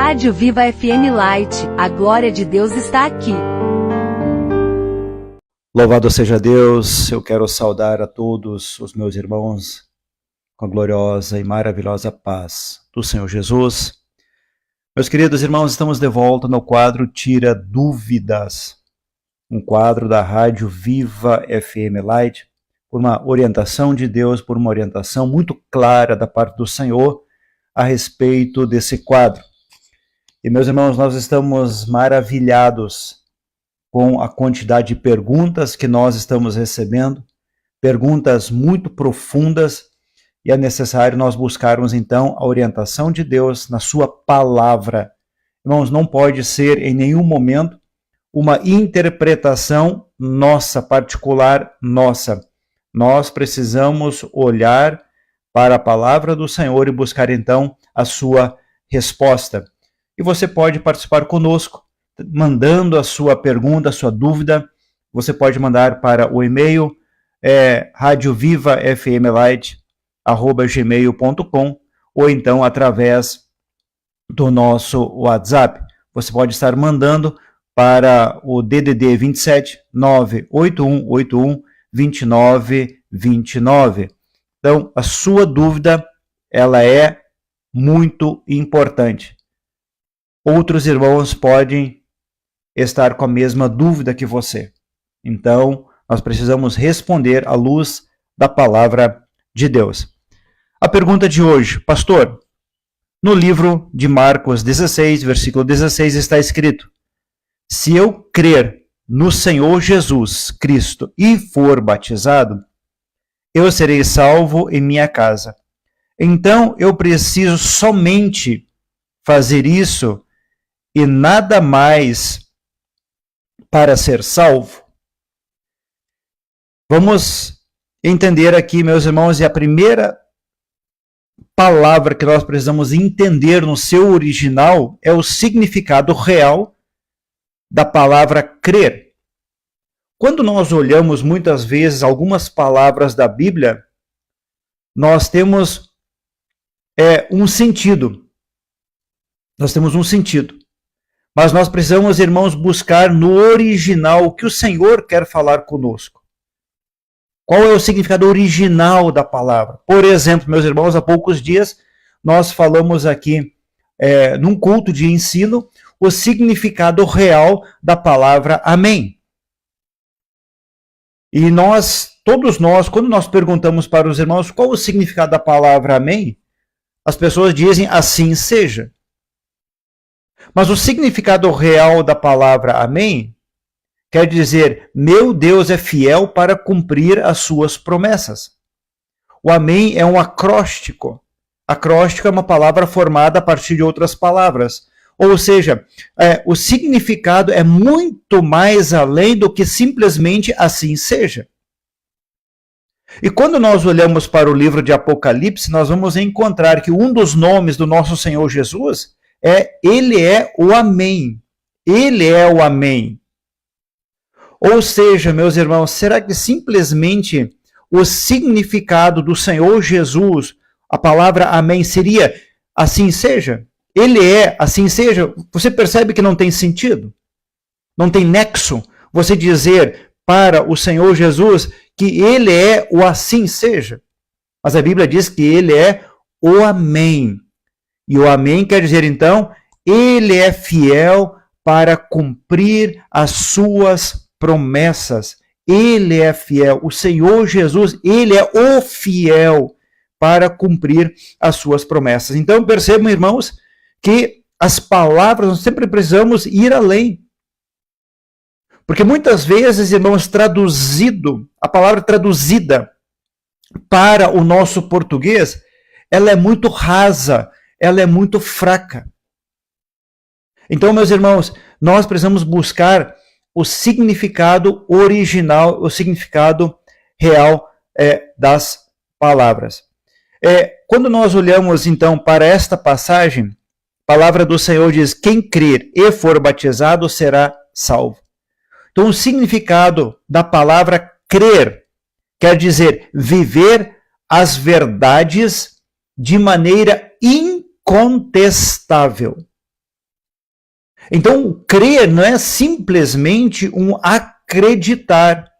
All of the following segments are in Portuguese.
Rádio Viva FM Light, a glória de Deus está aqui. Louvado seja Deus, eu quero saudar a todos os meus irmãos com a gloriosa e maravilhosa paz do Senhor Jesus. Meus queridos irmãos, estamos de volta no quadro Tira Dúvidas, um quadro da Rádio Viva FM Light, por uma orientação de Deus, por uma orientação muito clara da parte do Senhor a respeito desse quadro. E meus irmãos, nós estamos maravilhados com a quantidade de perguntas que nós estamos recebendo, perguntas muito profundas, e é necessário nós buscarmos então a orientação de Deus na sua palavra. Irmãos, não pode ser em nenhum momento uma interpretação nossa, particular nossa. Nós precisamos olhar para a palavra do Senhor e buscar então a sua resposta. E você pode participar conosco, mandando a sua pergunta, a sua dúvida. Você pode mandar para o e-mail radiovivafmlight@gmail.com ou então através do nosso WhatsApp. Você pode estar mandando para o DDD 27 98181 2929. Então, a sua dúvida, ela é muito importante. Outros irmãos podem estar com a mesma dúvida que você. Então, nós precisamos responder à luz da palavra de Deus. A pergunta de hoje, pastor, no livro de Marcos 16, versículo 16, está escrito: se eu crer no Senhor Jesus Cristo e for batizado, eu serei salvo em minha casa. Então, eu preciso somente fazer isso e nada mais para ser salvo? Vamos entender aqui, meus irmãos, e a primeira palavra que nós precisamos entender no seu original é o significado real da palavra crer. Quando nós olhamos muitas vezes algumas palavras da Bíblia, nós temos um sentido. Nós temos um sentido. Mas nós precisamos, irmãos, buscar no original o que o Senhor quer falar conosco. Qual é o significado original da palavra? Por exemplo, meus irmãos, há poucos dias nós falamos aqui, num culto de ensino, o significado real da palavra amém. E todos nós, quando nós perguntamos para os irmãos qual o significado da palavra amém, as pessoas dizem assim seja. Mas o significado real da palavra amém quer dizer, meu Deus é fiel para cumprir as suas promessas. O amém é um acróstico. Acróstico é uma palavra formada a partir de outras palavras. Ou seja, o significado é muito mais além do que simplesmente assim seja. E quando nós olhamos para o livro de Apocalipse, nós vamos encontrar que um dos nomes do nosso Senhor Jesus Ele é o Amém. Ele é o Amém. Ou seja, meus irmãos, será que simplesmente o significado do Senhor Jesus, a palavra Amém, seria assim seja? Ele é assim seja? Você percebe que não tem sentido? Não tem nexo você dizer para o Senhor Jesus que Ele é o assim seja. Mas a Bíblia diz que Ele é o Amém. E o amém quer dizer, então, Ele é fiel para cumprir as suas promessas. Ele é fiel. O Senhor Jesus, Ele é o fiel para cumprir as suas promessas. Então, percebam, irmãos, que as palavras, nós sempre precisamos ir além. Porque muitas vezes, irmãos, a palavra traduzida para o nosso português, ela é muito rasa, ela é muito fraca. Então, meus irmãos, nós precisamos buscar o significado original, o significado real das palavras. Quando nós olhamos, então, para esta passagem, a palavra do Senhor diz, quem crer e for batizado será salvo. Então, o significado da palavra crer quer dizer viver as verdades de maneira incontestável. Então, crer não é simplesmente um acreditar.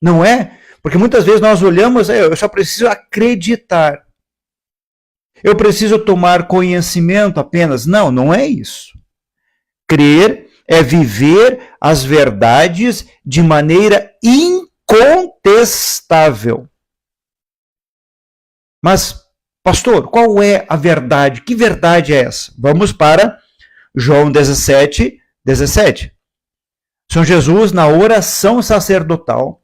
Não é? Porque muitas vezes nós olhamos, eu só preciso acreditar. Eu preciso tomar conhecimento apenas. Não, não é isso. Crer é viver as verdades de maneira incontestável. Mas, pastor, qual é a verdade? Que verdade é essa? Vamos para João 17, 17. São Jesus, na oração sacerdotal,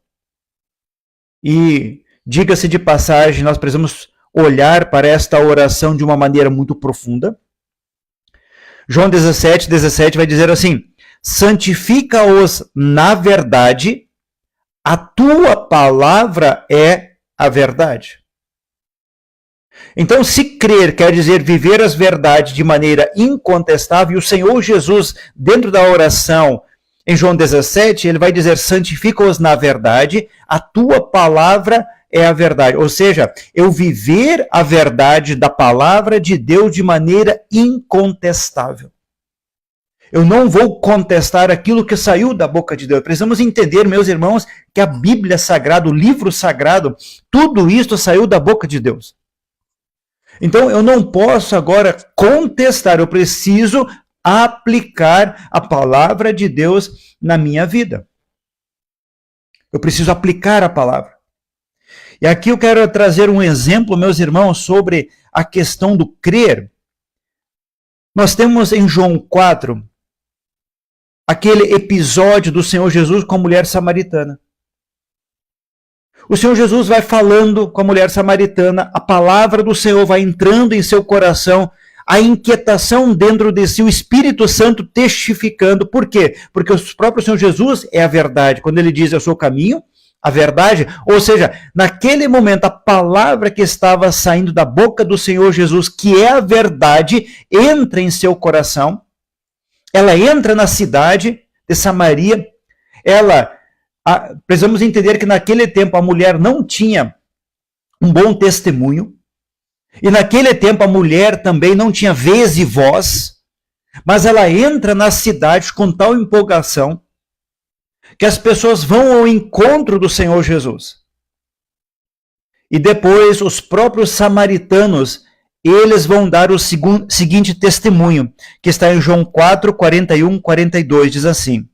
e diga-se de passagem, nós precisamos olhar para esta oração de uma maneira muito profunda. João 17, 17 vai dizer assim: santifica-os na verdade, a tua palavra é a verdade. Então, se crer quer dizer viver as verdades de maneira incontestável, e o Senhor Jesus, dentro da oração, em João 17, ele vai dizer, santifica-os na verdade, a tua palavra é a verdade. Ou seja, eu viver a verdade da palavra de Deus de maneira incontestável. Eu não vou contestar aquilo que saiu da boca de Deus. Precisamos entender, meus irmãos, que a Bíblia Sagrada, o livro sagrado, tudo isso saiu da boca de Deus. Então, eu não posso agora contestar, eu preciso aplicar a palavra de Deus na minha vida. Eu preciso aplicar a palavra. E aqui eu quero trazer um exemplo, meus irmãos, sobre a questão do crer. Nós temos em João 4, aquele episódio do Senhor Jesus com a mulher samaritana. O Senhor Jesus vai falando com a mulher samaritana, a palavra do Senhor vai entrando em seu coração, a inquietação dentro de si, o Espírito Santo testificando. Por quê? Porque o próprio Senhor Jesus é a verdade. Quando ele diz, eu sou o caminho, a verdade, ou seja, naquele momento, a palavra que estava saindo da boca do Senhor Jesus, que é a verdade, entra em seu coração, ela entra na cidade de Samaria, precisamos entender que naquele tempo a mulher não tinha um bom testemunho, e naquele tempo a mulher também não tinha vez e voz, mas ela entra na cidade com tal empolgação que as pessoas vão ao encontro do Senhor Jesus. E depois os próprios samaritanos, eles vão dar o seguinte testemunho, que está em João 4, 41, 42, diz assim: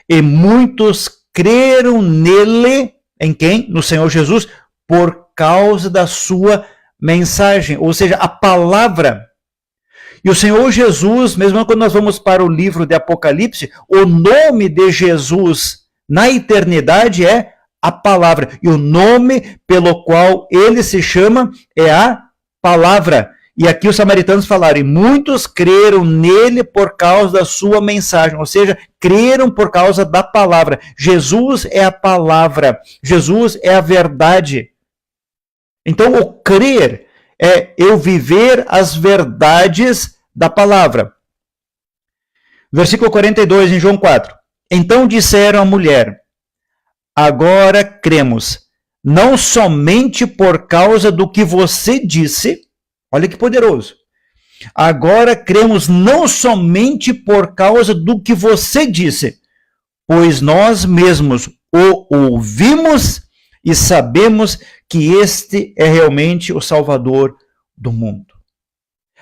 e muitos creram nele, em quem? No Senhor Jesus, por causa da sua mensagem, ou seja, a palavra. E o Senhor Jesus, mesmo quando nós vamos para o livro de Apocalipse, o nome de Jesus na eternidade é a palavra. E o nome pelo qual ele se chama é a palavra. E aqui os samaritanos falaram, e muitos creram nele por causa da sua mensagem, ou seja, creram por causa da palavra. Jesus é a palavra, Jesus é a verdade. Então, o crer é eu viver as verdades da palavra. Versículo 42, em João 4. Então disseram à mulher, agora cremos, não somente por causa do que você disse, olha que poderoso, agora cremos não somente por causa do que você disse, pois nós mesmos o ouvimos e sabemos que este é realmente o Salvador do mundo.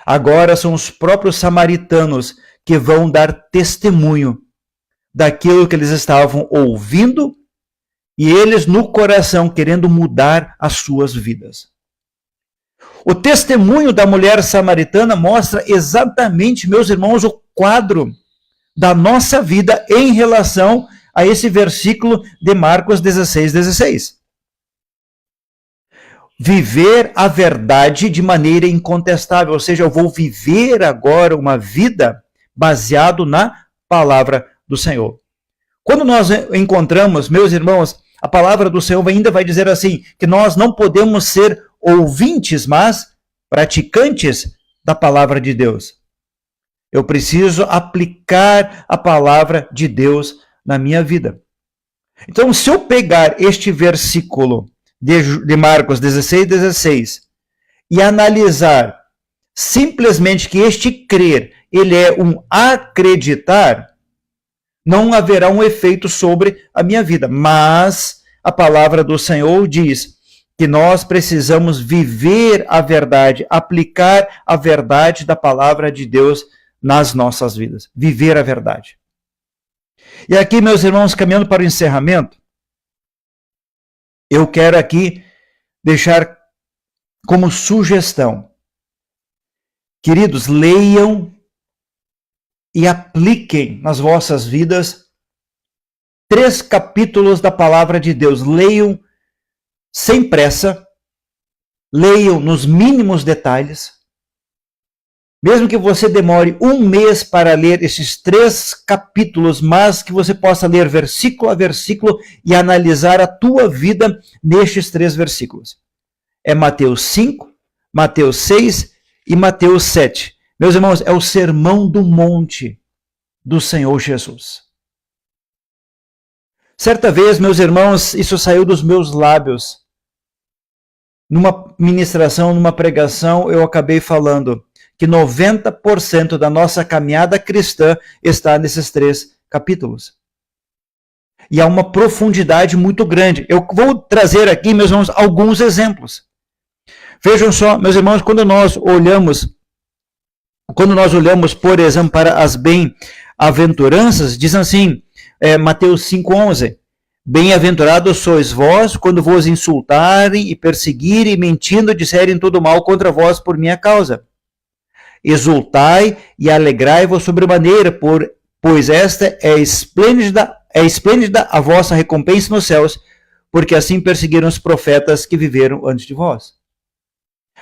Agora são os próprios samaritanos que vão dar testemunho daquilo que eles estavam ouvindo e eles no coração querendo mudar as suas vidas. O testemunho da mulher samaritana mostra exatamente, meus irmãos, o quadro da nossa vida em relação a esse versículo de Marcos 16, 16. Viver a verdade de maneira incontestável, ou seja, eu vou viver agora uma vida baseado na palavra do Senhor. Quando nós encontramos, meus irmãos, a palavra do Senhor ainda vai dizer assim, que nós não podemos ser ouvintes, mas praticantes da palavra de Deus. Eu preciso aplicar a palavra de Deus na minha vida. Então, se eu pegar este versículo de Marcos 16, 16 e analisar simplesmente que este crer ele é um acreditar, não haverá um efeito sobre a minha vida. Mas a palavra do Senhor diz que nós precisamos viver a verdade, aplicar a verdade da palavra de Deus nas nossas vidas. Viver a verdade. E aqui, meus irmãos, caminhando para o encerramento, eu quero aqui deixar como sugestão. Queridos, leiam e apliquem nas vossas vidas 3 capítulos da palavra de Deus. Leiam sem pressa, leiam nos mínimos detalhes. Mesmo que você demore 1 mês para ler esses 3 capítulos, mas que você possa ler versículo a versículo e analisar a tua vida nestes 3 versículos. É Mateus 5, Mateus 6 e Mateus 7. Meus irmãos, é o sermão do monte do Senhor Jesus. Certa vez, meus irmãos, isso saiu dos meus lábios. Numa ministração, numa pregação, eu acabei falando que 90% da nossa caminhada cristã está nesses 3 capítulos. E há uma profundidade muito grande. Eu vou trazer aqui, meus irmãos, alguns exemplos. Vejam só, meus irmãos, quando nós olhamos, por exemplo, para as bem-aventuranças, diz assim, Mateus 5,11, bem-aventurados sois vós, quando vos insultarem e perseguirem, mentindo, disserem todo mal contra vós por minha causa. Exultai e alegrai-vos sobremaneira, pois esta é esplêndida a vossa recompensa nos céus, porque assim perseguiram os profetas que viveram antes de vós.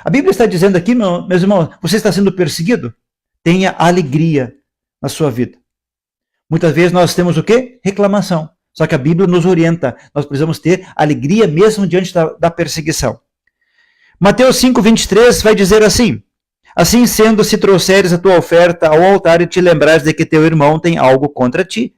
A Bíblia está dizendo aqui, meus irmãos, você está sendo perseguido? Tenha alegria na sua vida. Muitas vezes nós temos o quê? Reclamação. Só que a Bíblia nos orienta. Nós precisamos ter alegria mesmo diante da perseguição. Mateus 5,23 vai dizer assim, assim sendo, se trouxeres a tua oferta ao altar e te lembrares de que teu irmão tem algo contra ti,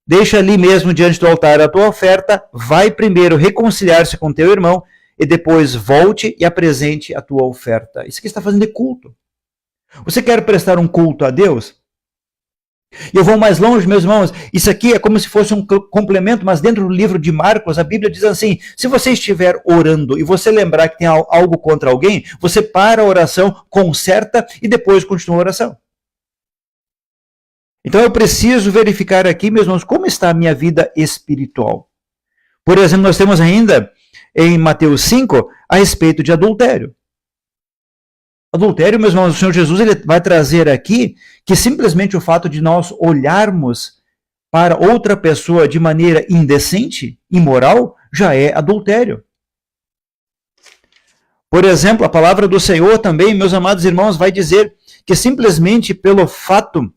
deixa ali mesmo diante do altar a tua oferta, vai primeiro reconciliar-se com teu irmão e depois volte e apresente a tua oferta. Isso aqui está fazendo de culto. Você quer prestar um culto a Deus? E eu vou mais longe, meus irmãos, isso aqui é como se fosse um complemento, mas dentro do livro de Marcos, a Bíblia diz assim, se você estiver orando e você lembrar que tem algo contra alguém, você para a oração, conserta e depois continua a oração. Então eu preciso verificar aqui, meus irmãos, como está a minha vida espiritual. Por exemplo, nós temos ainda em Mateus 5 a respeito de adultério. Adultério, meus irmãos, o Senhor Jesus ele vai trazer aqui que simplesmente o fato de nós olharmos para outra pessoa de maneira indecente, imoral, já é adultério. Por exemplo, a palavra do Senhor também, meus amados irmãos, vai dizer que simplesmente pelo fato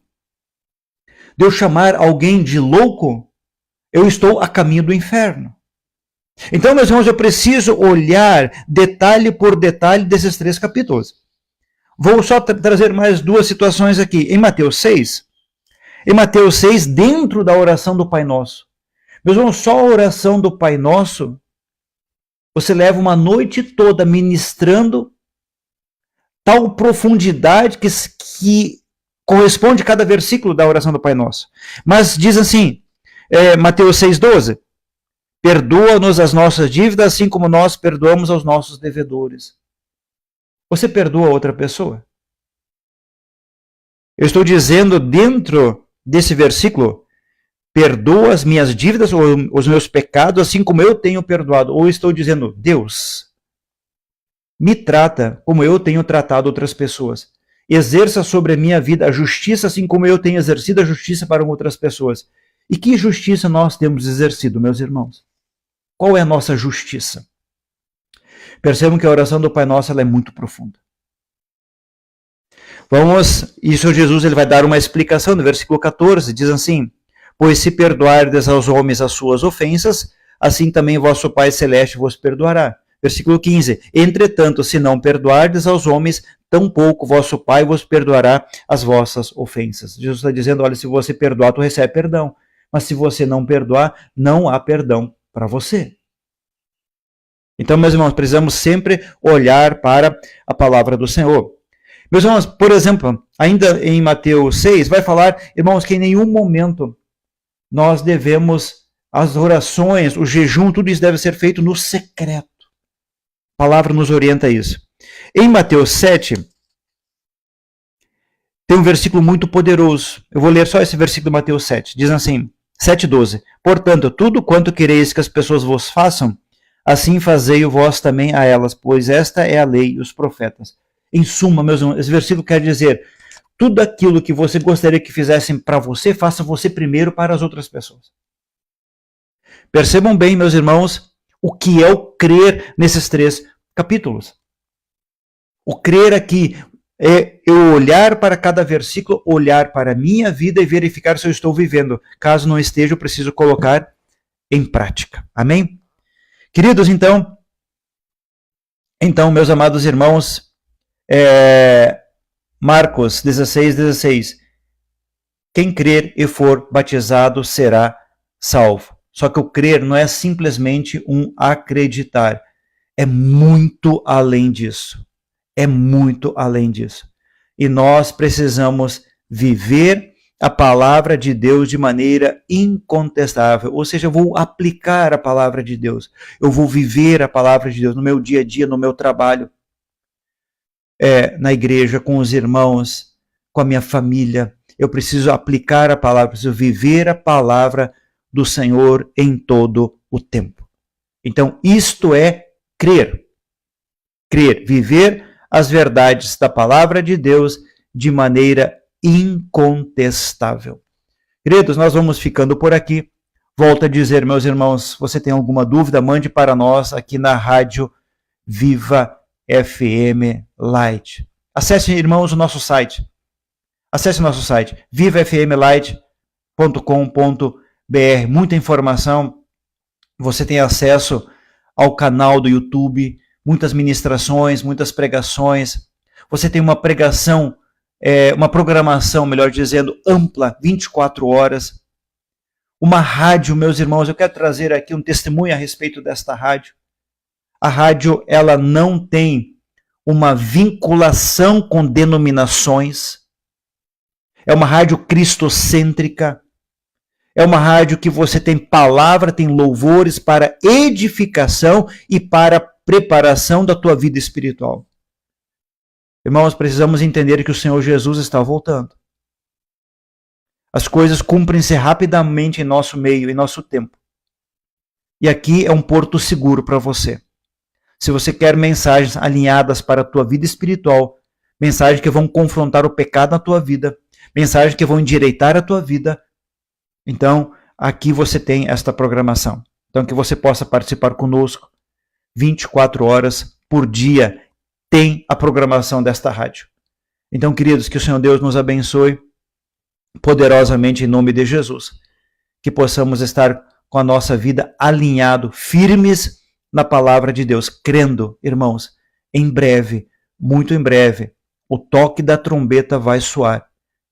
de eu chamar alguém de louco, eu estou a caminho do inferno. Então, meus irmãos, eu preciso olhar detalhe por detalhe desses 3 capítulos. Vou só trazer mais 2 situações aqui. Em Mateus 6, dentro da oração do Pai Nosso. Meus irmãos, só a oração do Pai Nosso, você leva uma noite toda ministrando tal profundidade que corresponde a cada versículo da oração do Pai Nosso. Mas diz assim, Mateus 6,12, perdoa-nos as nossas dívidas, assim como nós perdoamos aos nossos devedores. Você perdoa outra pessoa? Eu estou dizendo dentro desse versículo, perdoa as minhas dívidas ou os meus pecados, assim como eu tenho perdoado. Ou estou dizendo, Deus, me trata como eu tenho tratado outras pessoas. Exerça sobre a minha vida a justiça, assim como eu tenho exercido a justiça para outras pessoas. E que justiça nós temos exercido, meus irmãos? Qual é a nossa justiça? Percebam que a oração do Pai Nosso ela é muito profunda. E o Senhor Jesus ele vai dar uma explicação no versículo 14, diz assim, pois se perdoardes aos homens as suas ofensas, assim também vosso Pai Celeste vos perdoará. Versículo 15, entretanto, se não perdoardes aos homens, tampouco vosso Pai vos perdoará as vossas ofensas. Jesus está dizendo, olha, se você perdoar, tu recebe perdão. Mas se você não perdoar, não há perdão para você. Então, meus irmãos, precisamos sempre olhar para a palavra do Senhor. Meus irmãos, por exemplo, ainda em Mateus 6, vai falar, irmãos, que em nenhum momento nós devemos, as orações, o jejum, tudo isso deve ser feito no secreto. A palavra nos orienta a isso. Em Mateus 7, tem um versículo muito poderoso. Eu vou ler só esse versículo de Mateus 7. Diz assim, 7,12. Portanto, tudo quanto quereis que as pessoas vos façam, assim fazei-o vós também a elas, pois esta é a lei e os profetas. Em suma, meus irmãos, esse versículo quer dizer, tudo aquilo que você gostaria que fizessem para você, faça você primeiro para as outras pessoas. Percebam bem, meus irmãos, o que é o crer nesses 3 capítulos. O crer aqui é eu olhar para cada versículo, olhar para a minha vida e verificar se eu estou vivendo. Caso não esteja, eu preciso colocar em prática. Amém? Queridos, então, meus amados irmãos, Marcos 16:16. Quem crer e for batizado será salvo. Só que o crer não é simplesmente um acreditar. É muito além disso. É muito além disso. E nós precisamos viver a palavra de Deus de maneira incontestável. Ou seja, eu vou aplicar a palavra de Deus. Eu vou viver a palavra de Deus no meu dia a dia, no meu trabalho, na igreja, com os irmãos, com a minha família. Eu preciso aplicar a palavra, preciso viver a palavra do Senhor em todo o tempo. Então, isto é crer. Crer, viver as verdades da palavra de Deus de maneira incontestável. Queridos, nós vamos ficando por aqui. Volto a dizer, meus irmãos, se você tem alguma dúvida, mande para nós aqui na Rádio Viva FM Light. Acesse, irmãos, o nosso site. Acesse o nosso site, vivafmlight.com.br. Muita informação. Você tem acesso ao canal do YouTube, muitas ministrações, muitas pregações. Você tem uma pregação, uma programação, melhor dizendo, ampla, 24 horas. Uma rádio, meus irmãos, eu quero trazer aqui um testemunho a respeito desta rádio. A rádio, ela não tem uma vinculação com denominações. É uma rádio cristocêntrica. É uma rádio que você tem palavra, tem louvores para edificação e para preparação da tua vida espiritual. Irmãos, precisamos entender que o Senhor Jesus está voltando. As coisas cumprem-se rapidamente em nosso meio, em nosso tempo. E aqui é um porto seguro para você. Se você quer mensagens alinhadas para a tua vida espiritual, mensagens que vão confrontar o pecado na tua vida, mensagens que vão endireitar a tua vida, então aqui você tem esta programação. Então que você possa participar conosco 24 horas por dia, tem a programação desta rádio. Então, queridos, que o Senhor Deus nos abençoe poderosamente em nome de Jesus. Que possamos estar com a nossa vida alinhado, firmes na palavra de Deus, crendo, irmãos, em breve, muito em breve, o toque da trombeta vai soar.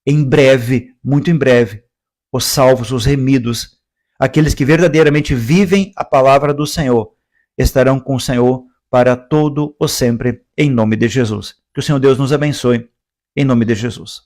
Em breve, muito em breve, os salvos, os remidos, aqueles que verdadeiramente vivem a palavra do Senhor, estarão com o Senhor para todo o sempre, em nome de Jesus. Que o Senhor Deus nos abençoe, em nome de Jesus.